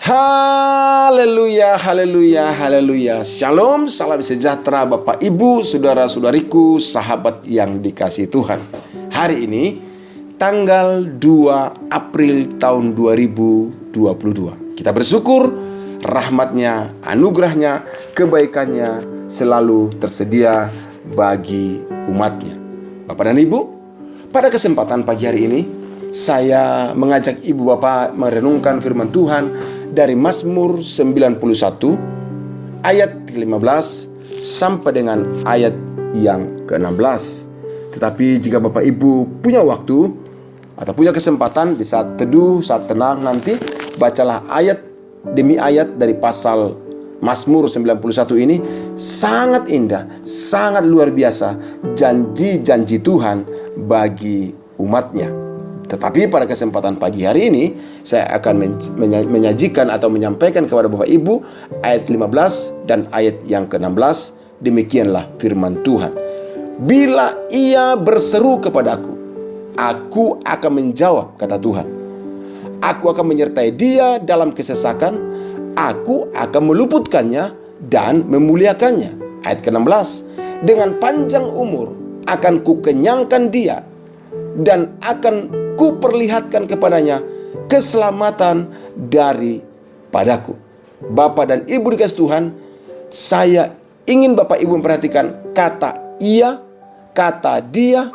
Haleluya, haleluya, haleluya. Shalom, salam sejahtera Bapak Ibu, saudara-saudariku, sahabat yang dikasihi Tuhan. Hari ini tanggal 2 April tahun 2022. Kita bersyukur rahmatnya, anugerahnya, kebaikannya selalu tersedia bagi umatnya. Bapak dan Ibu, pada kesempatan pagi hari ini saya mengajak ibu bapak merenungkan firman Tuhan dari Mazmur 91 ayat 15 sampai dengan ayat yang ke-16. Tetapi jika Bapak Ibu punya waktu atau punya kesempatan di saat teduh, saat tenang nanti, bacalah ayat demi ayat dari pasal Mazmur 91 ini. Sangat indah, sangat luar biasa janji-janji Tuhan bagi umatnya. Tetapi pada kesempatan pagi hari ini saya akan menyajikan atau menyampaikan kepada Bapak Ibu ayat 15 dan ayat yang ke-16. Demikianlah firman Tuhan. Bila ia berseru kepadaku, aku akan menjawab, kata Tuhan. Aku akan menyertai dia dalam kesesakan, aku akan meluputkannya dan memuliakannya. Ayat ke-16. Dengan panjang umur akan kukenyangkan dia dan akan kuperlihatkan kepadanya keselamatan daripadaku. Bapak dan Ibu dikasihi Tuhan, saya ingin Bapak Ibu memperhatikan kata ia, kata dia,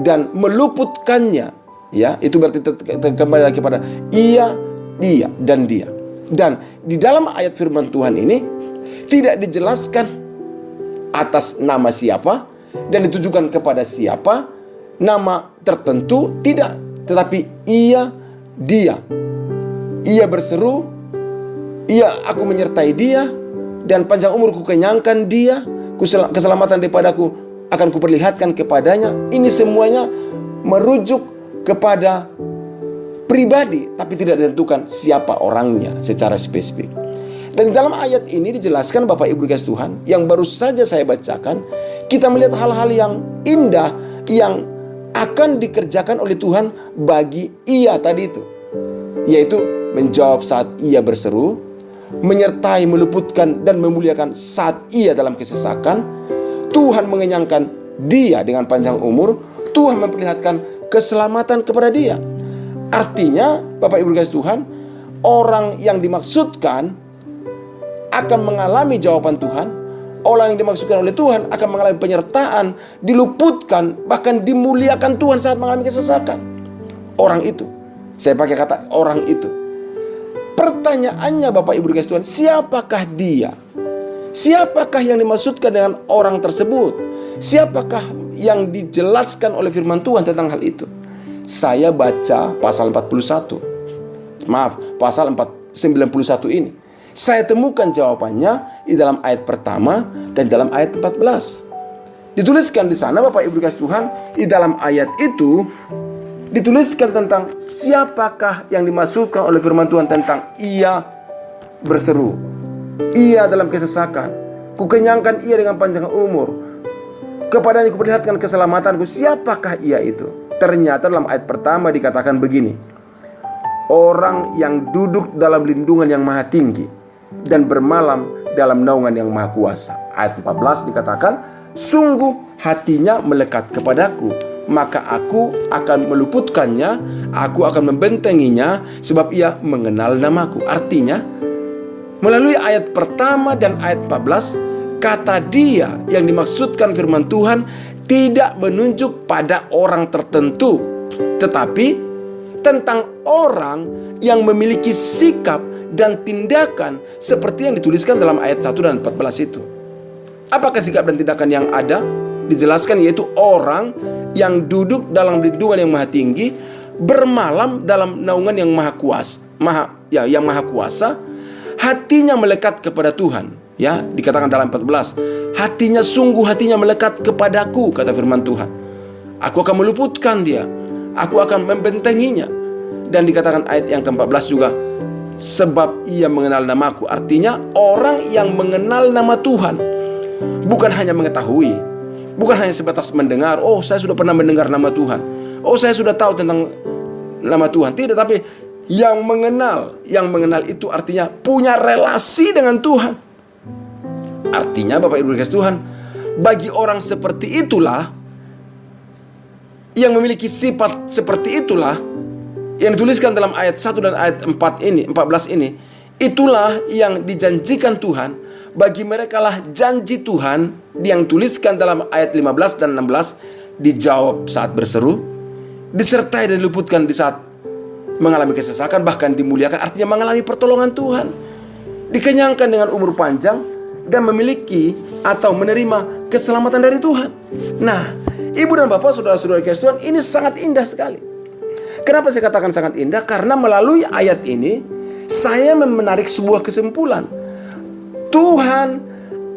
dan meluputkannya. Ya, itu berarti kembali lagi pada ia, dia, dan dia. Dan di dalam ayat firman Tuhan ini tidak dijelaskan atas nama siapa dan ditujukan kepada siapa, nama tertentu tidak. Tetapi ia, dia. Ia berseru, aku menyertai dia, dan panjang umur kukenyangkan dia, keselamatan daripadaku akan kuperlihatkan kepadanya. Ini semuanya merujuk kepada pribadi, tapi tidak ditentukan siapa orangnya secara spesifik. Dan dalam ayat ini dijelaskan Bapak Ibu dikasihi Tuhan, yang baru saja saya bacakan, kita melihat hal-hal yang indah yang akan dikerjakan oleh Tuhan bagi ia tadi itu, yaitu menjawab saat ia berseru, menyertai, meluputkan, dan memuliakan saat ia dalam kesesakan. Tuhan mengenyangkan dia dengan panjang umur. Tuhan memperlihatkan keselamatan kepada dia. Artinya Bapak Ibu dikasihi Tuhan, orang yang dimaksudkan akan mengalami jawaban Tuhan. Orang yang dimaksudkan oleh Tuhan akan mengalami penyertaan, diluputkan, bahkan dimuliakan Tuhan saat mengalami kesesakan. Orang itu, saya pakai kata orang itu. Pertanyaannya Bapak Ibu dikasihi Tuhan, siapakah dia? Siapakah yang dimaksudkan dengan orang tersebut? Siapakah yang dijelaskan oleh firman Tuhan tentang hal itu? Saya baca pasal 91 ini. Saya temukan jawabannya di dalam ayat pertama dan dalam ayat 14. Dituliskan di sana Bapak Ibu dikasihi Tuhan, di dalam ayat itu dituliskan tentang siapakah yang dimaksudkan oleh firman Tuhan tentang ia berseru, ia dalam kesesakan, kukenyangkan ia dengan panjang umur, kepadanya kuperlihatkan keselamatanku. Siapakah ia itu? Ternyata dalam ayat pertama dikatakan begini: orang yang duduk dalam lindungan yang maha tinggi dan bermalam dalam naungan yang maha kuasa. Ayat 14 dikatakan, sungguh hatinya melekat kepadaku, maka aku akan meluputkannya, aku akan membentenginya, sebab ia mengenal namaku. Artinya, melalui ayat pertama dan ayat 14, kata dia yang dimaksudkan firman Tuhan tidak menunjuk pada orang tertentu, tetapi tentang orang yang memiliki sikap dan tindakan seperti yang dituliskan dalam ayat 1 dan 14 itu. Apakah sikap dan tindakan yang ada? Dijelaskan yaitu orang yang duduk dalam lindungan yang maha tinggi, bermalam dalam naungan yang maha kuasa, hatinya melekat kepada Tuhan. Ya, dikatakan dalam 14, sungguh hatinya melekat kepadaku, kata firman Tuhan. Aku akan meluputkan dia, aku akan membentenginya. Dan dikatakan ayat yang ke-14 juga, sebab ia mengenal namaku. Artinya orang yang mengenal nama Tuhan, bukan hanya mengetahui, bukan hanya sebatas mendengar, oh saya sudah pernah mendengar nama Tuhan, oh saya sudah tahu tentang nama Tuhan. Tidak, tapi Yang mengenal itu artinya punya relasi dengan Tuhan. Artinya Bapak Ibu dikasih Tuhan, bagi orang seperti itulah, yang memiliki sifat seperti itulah, yang dituliskan dalam ayat 1 dan ayat 14 ini, itulah yang dijanjikan Tuhan. Bagi mereka lah janji Tuhan yang tuliskan dalam ayat 15 dan 16, dijawab saat berseru, disertai dan diluputkan di saat mengalami kesesakan, bahkan dimuliakan, artinya mengalami pertolongan Tuhan, dikenyangkan dengan umur panjang, dan memiliki atau menerima keselamatan dari Tuhan. Nah, Ibu dan Bapak, saudara-saudara kasih Tuhan, ini sangat indah sekali. Kenapa saya katakan sangat indah? Karena melalui ayat ini saya menarik sebuah kesimpulan. Tuhan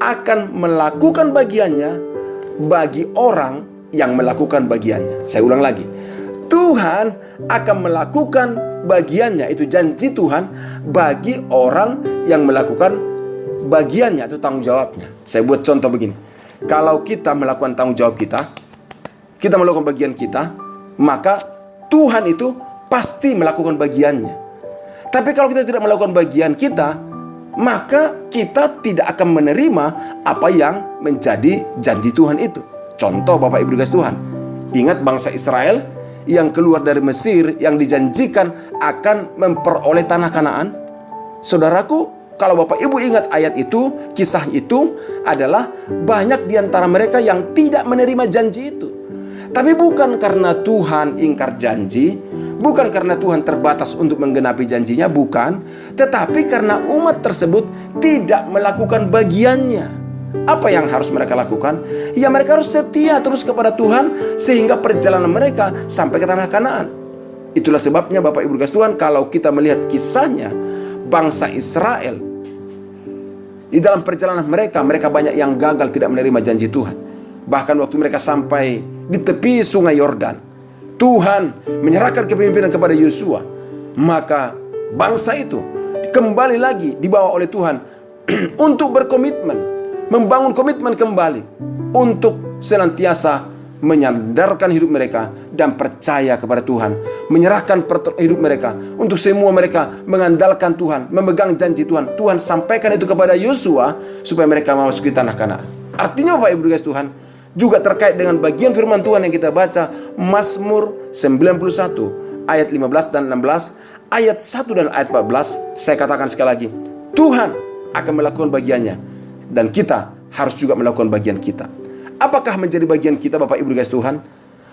akan melakukan bagiannya bagi orang yang melakukan bagiannya. Saya ulang lagi. Tuhan akan melakukan bagiannya, itu janji Tuhan, bagi orang yang melakukan bagiannya atau tanggung jawabnya. Saya buat contoh begini. Kalau kita melakukan tanggung jawab kita melakukan bagian kita, maka Tuhan itu pasti melakukan bagiannya. Tapi kalau kita tidak melakukan bagian kita, maka kita tidak akan menerima apa yang menjadi janji Tuhan itu. Contoh Bapak Ibu dikasih Tuhan, ingat bangsa Israel yang keluar dari Mesir, yang dijanjikan akan memperoleh tanah Kanaan. Saudaraku, kalau Bapak Ibu ingat ayat itu, kisah itu adalah banyak di antara mereka yang tidak menerima janji itu. Tapi bukan karena Tuhan ingkar janji, bukan karena Tuhan terbatas untuk menggenapi janjinya, bukan. Tetapi karena umat tersebut tidak melakukan bagiannya. Apa yang harus mereka lakukan? Ya, mereka harus setia terus kepada Tuhan sehingga perjalanan mereka sampai ke tanah Kanaan. Itulah sebabnya Bapak Ibu kasih Tuhan, kalau kita melihat kisahnya bangsa Israel, di dalam perjalanan mereka banyak yang gagal, tidak menerima janji Tuhan. Bahkan waktu mereka sampai di tepi sungai Yordan, Tuhan menyerahkan kepemimpinan kepada Yosua. Maka bangsa itu kembali lagi dibawa oleh Tuhan untuk berkomitmen, membangun komitmen kembali untuk senantiasa menyandarkan hidup mereka dan percaya kepada Tuhan, menyerahkan hidup mereka untuk semua mereka mengandalkan Tuhan, memegang janji Tuhan. Tuhan sampaikan itu kepada Yosua supaya mereka memasuki tanah Kanaan. Artinya Bapak Ibu guys, Tuhan juga terkait dengan bagian firman Tuhan yang kita baca, Mazmur 91 ayat 15 dan 16, ayat 1 dan ayat 14. Saya katakan sekali lagi, Tuhan akan melakukan bagiannya dan kita harus juga melakukan bagian kita. Apakah menjadi bagian kita Bapak Ibu guys Tuhan?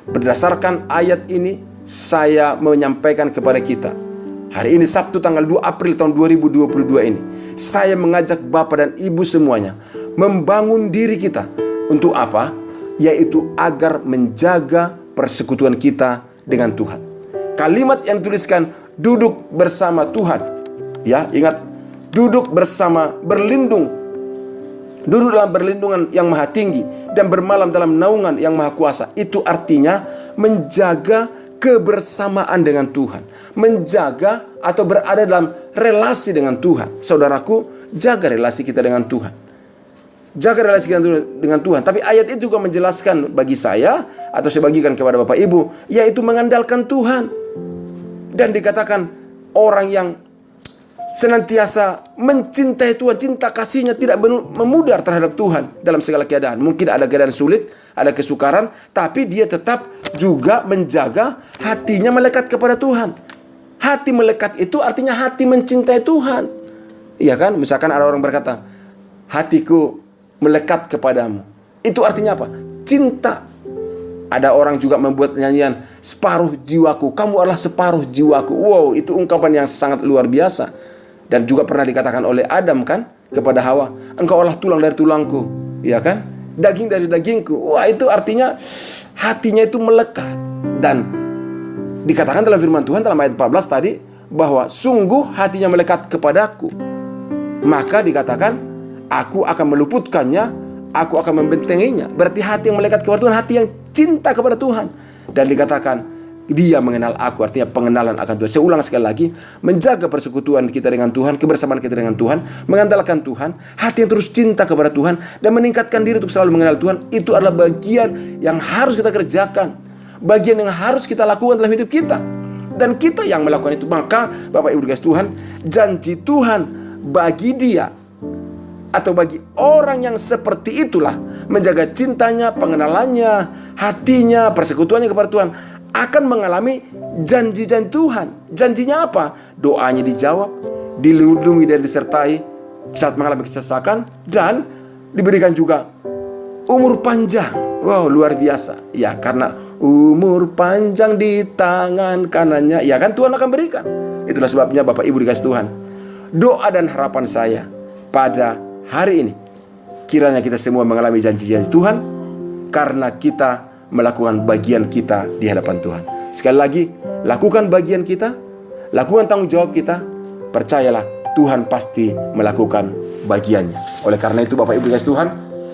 Berdasarkan ayat ini saya menyampaikan kepada kita, hari ini Sabtu tanggal 2 April tahun 2022 ini, saya mengajak Bapak dan Ibu semuanya membangun diri kita. Untuk apa? Yaitu agar menjaga persekutuan kita dengan Tuhan. Kalimat yang dituliskan duduk bersama Tuhan. Ya, ingat, duduk bersama, berlindung, duduk dalam berlindungan yang maha tinggi dan bermalam dalam naungan yang maha kuasa. Itu artinya menjaga kebersamaan dengan Tuhan, menjaga atau berada dalam relasi dengan Tuhan. Saudaraku, jaga relasi kita dengan Tuhan. Jaga relasi kita dengan Tuhan. Tapi ayat itu juga menjelaskan bagi saya, atau saya bagikan kepada Bapak Ibu, yaitu mengandalkan Tuhan. Dan dikatakan orang yang senantiasa mencintai Tuhan, cinta kasihnya tidak memudar terhadap Tuhan dalam segala keadaan. Mungkin ada keadaan sulit, ada kesukaran, tapi dia tetap juga menjaga hatinya melekat kepada Tuhan. Hati melekat itu artinya hati mencintai Tuhan. Iya kan? Misalkan ada orang berkata, hatiku melekat kepadamu. Itu artinya apa? Cinta. Ada orang juga membuat nyanyian, separuh jiwaku, kamu adalah separuh jiwaku. Wow, itu ungkapan yang sangat luar biasa. Dan juga pernah dikatakan oleh Adam kan kepada Hawa, engkau adalah tulang dari tulangku, ya kan? Daging dari dagingku. Wah, itu artinya hatinya itu melekat. Dan dikatakan dalam firman Tuhan dalam ayat 14 tadi, bahwa sungguh hatinya melekat kepadaku. Maka dikatakan, aku akan meluputkannya, aku akan membentenginya. Berarti hati yang melekat kepada Tuhan, hati yang cinta kepada Tuhan. Dan dikatakan, dia mengenal aku, artinya pengenalan akan Tuhan. Saya ulang sekali lagi, menjaga persekutuan kita dengan Tuhan, kebersamaan kita dengan Tuhan, mengandalkan Tuhan, hati yang terus cinta kepada Tuhan, dan meningkatkan diri untuk selalu mengenal Tuhan. Itu adalah bagian yang harus kita kerjakan, bagian yang harus kita lakukan dalam hidup kita. dan kita yang melakukan itu. Maka Bapak Ibu dikasih Tuhan, janji Tuhan bagi dia atau bagi orang yang seperti itulah, menjaga cintanya, pengenalannya, hatinya, persekutuannya kepada Tuhan, akan mengalami janji-janji Tuhan. Janjinya apa? Doanya dijawab, dilindungi dan disertai saat mengalami kesesakan, dan diberikan juga umur panjang. Wow, luar biasa. Ya, karena umur panjang di tangan kanannya, ya kan, Tuhan akan berikan. Itulah sebabnya Bapak Ibu dikasih Tuhan, doa dan harapan saya pada hari ini, kiranya kita semua mengalami janji-janji Tuhan karena kita melakukan bagian kita di hadapan Tuhan. Sekali lagi, lakukan bagian kita, lakukan tanggung jawab kita. Percayalah, Tuhan pasti melakukan bagiannya. Oleh karena itu Bapak Ibu dikasih Tuhan,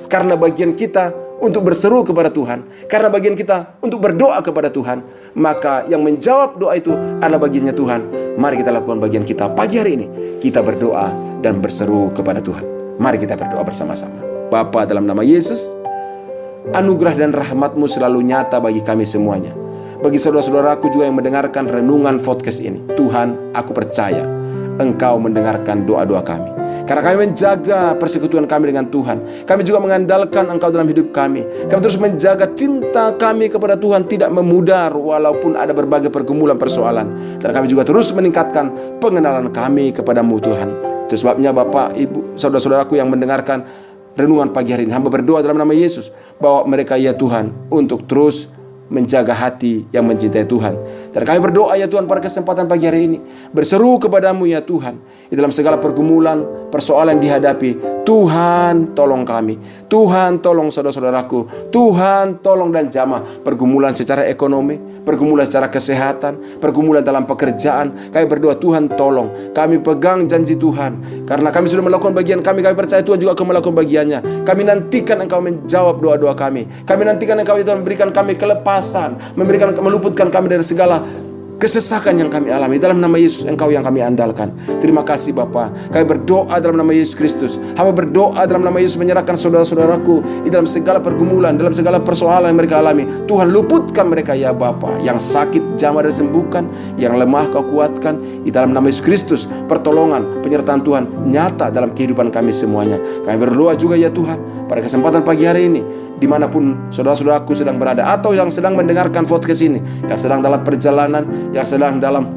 karena bagian kita untuk berseru kepada Tuhan, karena bagian kita untuk berdoa kepada Tuhan, maka yang menjawab doa itu adalah bagiannya Tuhan. Mari kita lakukan bagian kita pagi hari ini. Kita berdoa dan berseru kepada Tuhan. Mari kita berdoa bersama-sama. Bapa, dalam nama Yesus, anugerah dan rahmat-Mu selalu nyata bagi kami semuanya. Bagi saudara-saudaraku juga yang mendengarkan renungan podcast ini, Tuhan, aku percaya Engkau mendengarkan doa-doa kami. Karena kami menjaga persekutuan kami dengan Tuhan, kami juga mengandalkan Engkau dalam hidup kami. Kami terus menjaga cinta kami kepada Tuhan tidak memudar walaupun ada berbagai pergumulan persoalan. Dan kami juga terus meningkatkan pengenalan kami kepadamu Tuhan. Itu sebabnya Bapak, Ibu, saudara-saudaraku yang mendengarkan renungan pagi hari ini, hamba berdoa dalam nama Yesus, bahwa mereka ya Tuhan untuk terus menjaga hati yang mencintai Tuhan. Dan kami berdoa ya Tuhan pada kesempatan pagi hari ini, berseru kepadamu ya Tuhan, di dalam segala pergumulan, persoalan yang dihadapi, Tuhan tolong kami, Tuhan tolong saudara-saudaraku, Tuhan tolong dan jamah pergumulan secara ekonomi, pergumulan secara kesehatan, pergumulan dalam pekerjaan. Kami berdoa Tuhan tolong, kami pegang janji Tuhan, karena kami sudah melakukan bagian kami percaya Tuhan juga akan melakukan bagiannya. Kami nantikan Engkau menjawab doa-doa kami nantikan Engkau Tuhan memberikan kami kelepasan, meluputkan kami dari segala kesesakan yang kami alami. Dalam nama Yesus, Engkau yang kami andalkan. Terima kasih Bapa. Kami berdoa dalam nama Yesus Kristus. Hamba berdoa dalam nama Yesus menyerahkan saudara-saudaraku di dalam segala pergumulan, dalam segala persoalan yang mereka alami. Tuhan luputkan mereka ya Bapa. Yang sakit jamah dan sembuhkan, yang lemah Kau kuatkan. Di dalam nama Yesus Kristus, pertolongan, penyertaan Tuhan nyata dalam kehidupan kami semuanya. Kami berdoa juga ya Tuhan, pada kesempatan pagi hari ini, dimanapun saudara-saudaraku sedang berada, atau yang sedang mendengarkan podcast ini, yang sedang dalam perjalanan, yang sedang dalam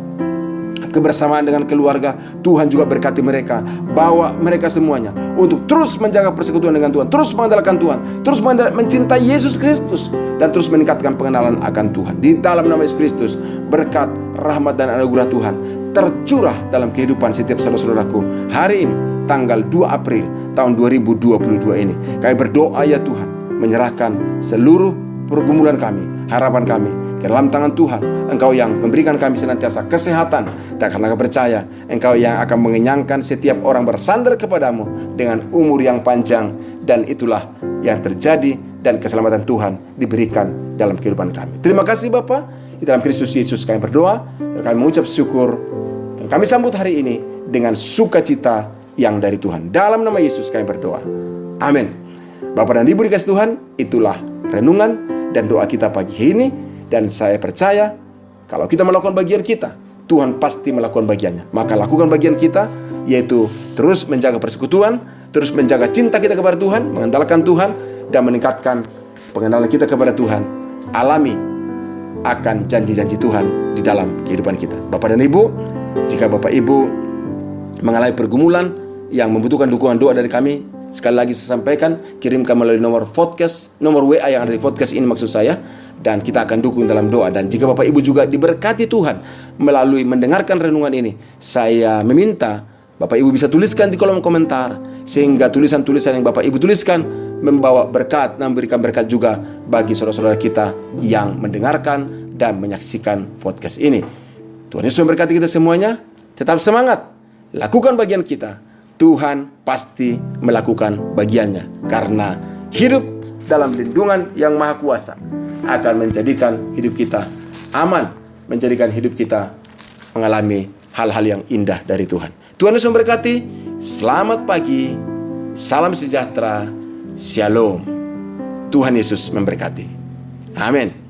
kebersamaan dengan keluarga, Tuhan juga berkati mereka. Bawa mereka semuanya untuk terus menjaga persekutuan dengan Tuhan, terus mengandalkan Tuhan, terus mencintai Yesus Kristus, dan terus meningkatkan pengenalan akan Tuhan. Di dalam nama Yesus Kristus, berkat, rahmat, dan anugerah Tuhan tercurah dalam kehidupan setiap saudara-saudaraku hari ini, tanggal 2 April tahun 2022 ini. Kami berdoa ya Tuhan, menyerahkan seluruh pergumulan kami, harapan kami ke dalam tangan Tuhan. Engkau yang memberikan kami senantiasa kesehatan, dan karena kami percaya Engkau yang akan mengenyangkan setiap orang bersandar kepadamu dengan umur yang panjang. Dan itulah yang terjadi, dan keselamatan Tuhan diberikan dalam kehidupan kami. Terima kasih Bapa. Di dalam Kristus Yesus kami berdoa, dan kami mengucap syukur, dan kami sambut hari ini dengan sukacita yang dari Tuhan. Dalam nama Yesus kami berdoa. Amin. Bapak dan Ibu dikasih Tuhan, itulah renungan dan doa kita pagi ini. Dan saya percaya kalau kita melakukan bagian kita, Tuhan pasti melakukan bagiannya. Maka lakukan bagian kita, yaitu terus menjaga persekutuan, terus menjaga cinta kita kepada Tuhan, mengandalkan Tuhan, dan meningkatkan pengenalan kita kepada Tuhan. Alami akan janji-janji Tuhan di dalam kehidupan kita. Bapak dan Ibu, jika Bapak Ibu mengalami pergumulan yang membutuhkan dukungan doa dari kami, sekali lagi saya sampaikan, kirimkan melalui nomor podcast, nomor WA yang ada di podcast ini maksud saya, dan kita akan dukung dalam doa. Dan jika Bapak Ibu juga diberkati Tuhan melalui mendengarkan renungan ini, saya meminta Bapak Ibu bisa tuliskan di kolom komentar, sehingga tulisan-tulisan yang Bapak Ibu tuliskan membawa berkat dan memberikan berkat juga bagi saudara-saudara kita yang mendengarkan dan menyaksikan podcast ini. Tuhan Yesus memberkati kita semuanya. Tetap semangat, lakukan bagian kita. Tuhan pasti melakukan bagiannya, karena hidup dalam lindungan yang maha kuasa akan menjadikan hidup kita aman, menjadikan hidup kita mengalami hal-hal yang indah dari Tuhan. Tuhan Yesus memberkati. Selamat pagi, salam sejahtera, shalom. Tuhan Yesus memberkati. Amin.